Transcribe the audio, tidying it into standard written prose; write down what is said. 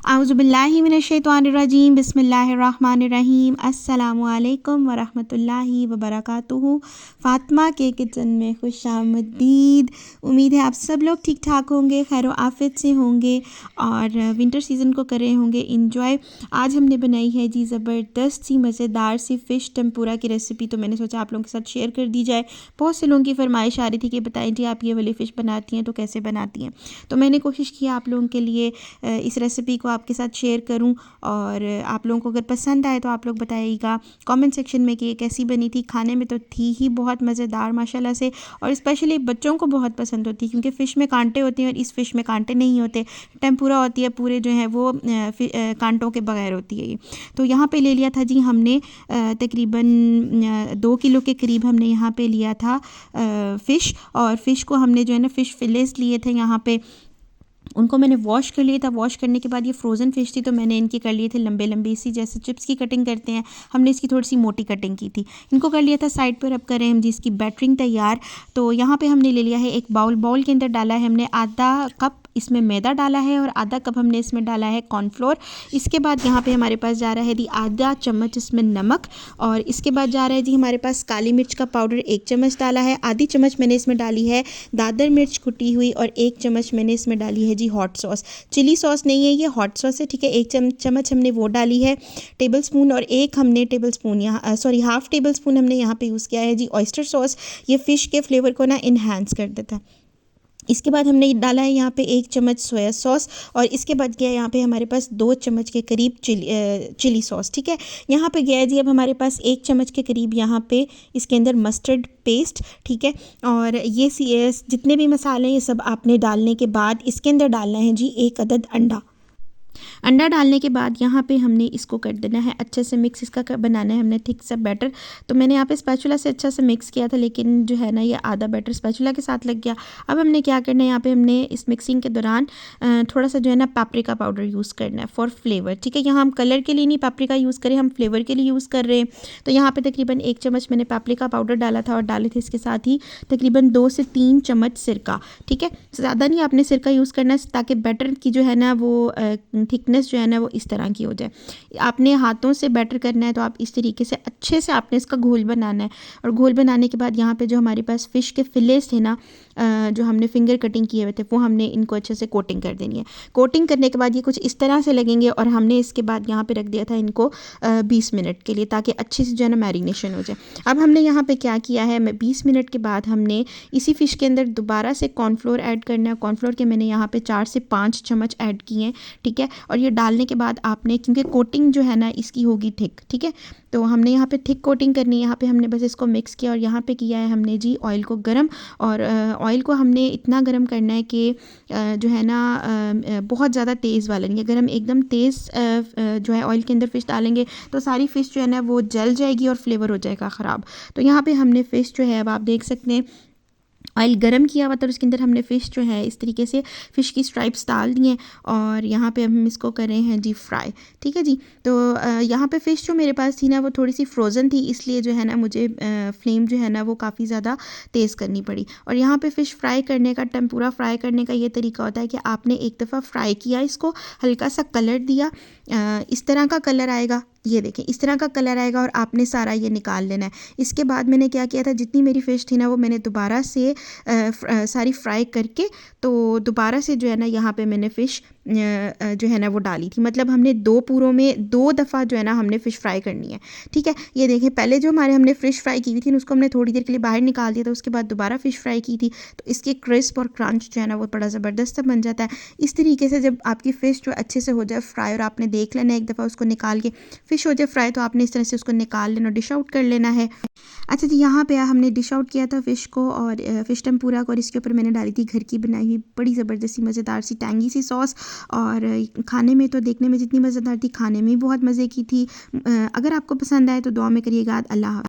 औज़ुबिल्लाहि मिनश्शैतानिर्रजीम बिस्मिल्लाहिर्रहमानिर्रहीम अस्सलामु अलैकुम वरहमतुल्लाहि वबरकातुहू। फ़ातिमा के किचन में खुशामदीद। उम्मीद है आप सब लोग ठीक ठाक होंगे, खैर आफियत से होंगे और विंटर सीज़न को कर रहे होंगे इंजॉय। आज हमने बनाई है जी ज़बरदस्त सी मज़ेदार सी फ़िश टेम्पुरा की रेसिपी, तो मैंने सोचा आप लोगों के साथ शेयर कर दी जाए। बहुत से लोगों की फरमाइश आ रही थी कि बताएं जी आप ये वाली फ़िश बनाती हैं तो कैसे बनाती हैं, तो मैंने कोशिश की आप लोगों के लिए इस रेसिपी को आपके साथ शेयर करूं और आप लोगों को अगर पसंद आए तो आप लोग बताइएगा कमेंट सेक्शन में कि ये कैसी बनी थी। खाने में तो थी ही बहुत मज़ेदार माशाल्लाह से, और स्पेशली बच्चों को बहुत पसंद होती है क्योंकि फ़िश में कांटे होते हैं और इस फ़िश में कांटे नहीं होते। टेम्पुरा होती है पूरे जो है वो कांटों के बगैर होती है ये। तो यहाँ पे ले लिया था जी हमने तकरीबन 2 किलो के करीब हमने यहाँ पे लिया था फ़िश, और फ़िश को हमने जो है ना फ़िश फिलेस लिए थे यहाँ पे, उनको मैंने वॉश कर लिया था। वॉश करने के बाद ये फ्रोज़न फ़िश थी तो मैंने इनकी कर लिए थे लंबे लंबे सी, जैसे चिप्स की कटिंग करते हैं, हमने इसकी थोड़ी सी मोटी कटिंग की थी। इनको कर लिया था साइड पर। अब करें हम जी इसकी बैटरिंग तैयार। तो यहाँ पे हमने ले लिया है एक बाउल के अंदर डाला है हमने आधा कप इसमें मैदा डाला है और आधा कप हमने इसमें डाला है कॉर्नफ्लोर। इसके बाद यहाँ पे हमारे पास जा रहा है जी आधा चम्मच इसमें नमक, और इसके बाद जा रहा है जी हमारे पास काली मिर्च का पाउडर 1 चम्मच डाला है। आधी चम्मच मैंने इसमें डाली है दादर मिर्च कुटी हुई, और 1 चम्मच मैंने इसमें डाली है जी हॉट सॉस। चिली सॉस नहीं है, ये हॉट सॉस है, ठीक है। 1 चम्मच हमने वो डाली है टेबल स्पून, और एक हमने टेबल स्पून यहाँ हाफ़ टेबल स्पून हमने यहाँ पे यूज़ किया है जी ऑयस्टर सॉस। ये फ़िश के फ्लेवर को ना इन्हांस कर देता है। इसके बाद हमने डाला है यहाँ पे 1 चम्मच सोया सॉस, और इसके बाद गया यहाँ पे हमारे पास 2 चम्मच के करीब चिली सॉस, ठीक है। यहाँ पे गया जी अब हमारे पास 1 चम्मच के करीब यहाँ पे इसके अंदर मस्टर्ड पेस्ट, ठीक है। और ये जितने भी मसाले ये सब आपने डालने के बाद इसके अंदर डालना है जी 1 अदद अंडा डालने के बाद यहाँ पे हमने इसको कर देना है अच्छे से मिक्स। इसका बनाना है हमने थिक सा बैटर। तो मैंने यहाँ पे स्पैचुला से अच्छा से मिक्स किया था, लेकिन जो है ना ये आधा बैटर स्पैचुला के साथ लग गया। अब हमने क्या करना है, यहाँ पे हमने इस मिक्सिंग के दौरान थोड़ा सा जो है ना पेपरिका पाउडर यूज़ करना है फॉर फ्लेवर, ठीक है। यहाँ हम कलर के लिए नहीं पेपरिका यूज़ करें, हम फ्लेवर के लिए यूज़ कर रहे हैं। तो यहाँ पर तकरीबन 1 चम्मच मैंने पेपरिका पाउडर डाला था, और डाले थे इसके साथ ही तकरीबन 2 से 3 चम्मच सिरका, ठीक है। ज़्यादा नहीं आपने सिरका यूज़ करना है ताकि बैटर की जो है ना वो थिकनेस जो है ना वो इस तरह की हो जाए। आपने हाथों से बैटर करना है तो आप इस तरीके से अच्छे से आपने इसका घोल बनाना है। और घोल बनाने के बाद यहाँ पे जो हमारे पास फ़िश के फिलेस थे ना जो हमने फिंगर कटिंग किए हुए थे, वो हमने इनको अच्छे से कोटिंग कर देनी है। कोटिंग करने के बाद ये कुछ इस तरह से लगेंगे, और हमने इसके बाद यहाँ पे रख दिया था इनको 20 मिनट के लिए, ताकि अच्छे से जो है ना मैरिनेशन हो जाए। अब हमने यहाँ पे क्या किया है, 20 मिनट के बाद हमने इसी फ़िश के अंदर दोबारा से कॉर्नफ्लोर ऐड करना है। कॉर्नफ्लोर के मैंने यहाँ पे 4 से 5 चम्मच ऐड किए हैं, ठीक है। और ये डालने के बाद आपने, क्योंकि कोटिंग जो है ना इसकी होगी थिक, ठीक है, तो हमने यहाँ पे थिक कोटिंग करनी है। यहाँ पे हमने बस इसको मिक्स किया, और यहाँ पे किया है हमने जी ऑयल को गरम, और ऑयल को हमने इतना गरम करना है कि जो है ना बहुत ज़्यादा तेज़ वाला नहीं है, गरम एकदम तेज़ जो है ऑयल के अंदर फ़िश डालेंगे तो सारी फ़िश जो है ना वो जल जाएगी और फ्लेवर हो जाएगा ख़राब। तो यहाँ पे हमने फ़िश जो है, अब आप देख सकते हैं ऑयल गरम किया हुआ था, उसके अंदर हमने फ़िश जो है इस तरीके से फ़िश की स्ट्राइप्स डाल दी हैं, और यहाँ पे हम इसको कर रहे हैं जी फ्राई, ठीक है जी। तो यहाँ पे फ़िश जो मेरे पास थी ना वो थोड़ी सी फ्रोज़न थी, इसलिए जो है ना मुझे फ्लेम जो है ना वो काफ़ी ज़्यादा तेज़ करनी पड़ी। और यहाँ पे फ़िश फ्राई करने का, टेम्पुरा फ्राई करने का ये तरीका होता है कि आपने एक दफ़ा फ्राई किया, इसको हल्का सा कलर दिया, इस तरह का कलर आएगा, ये देखें इस तरह का कलर आएगा, और आपने सारा ये निकाल लेना है। इसके बाद मैंने क्या किया था, जितनी मेरी फ़िश थी ना वो मैंने दोबारा से सारी फ्राई करके, तो दोबारा से जो है ना यहाँ पे मैंने फ़िश जो है ना वो डाली थी। मतलब हमने 2 पूरों में 2 दफ़ा जो है ना हमने फ़िश फ्राई करनी है, ठीक है। ये देखें पहले जो हमने फ़िश फ्राई की हुई थी उसको हमने थोड़ी देर के लिए बाहर निकाल दिया था, उसके बाद दोबारा फ़िश फ्राई की थी, तो इसके क्रिस्प और क्रंच जो है ना वो बड़ा ज़बरदस्त बन जाता है। इस तरीके से जब आपकी फ़िश जो अच्छे से हो जाए फ्राई, और आपने देख लेना एक दफ़ा उसको निकाल के, फ़िश हो जाए फ्राई, तो आपने इस तरह से उसको निकाल लेना, डिश आउट कर लेना है। अच्छा जी, यहाँ पे हमने डिश आउट किया था फ़िश को और फ़िश टेम्पुरा को, और इसके ऊपर मैंने डाली थी घर की बनाई हुई बड़ी ज़बरदस्त सी मज़ेदार सी टैंगी सी सॉस। और खाने में तो देखने में जितनी मज़ेदार थी, खाने में भी बहुत मज़े की थी। अगर आपको पसंद आए तो दुआ में करिएगा। अल्लाह।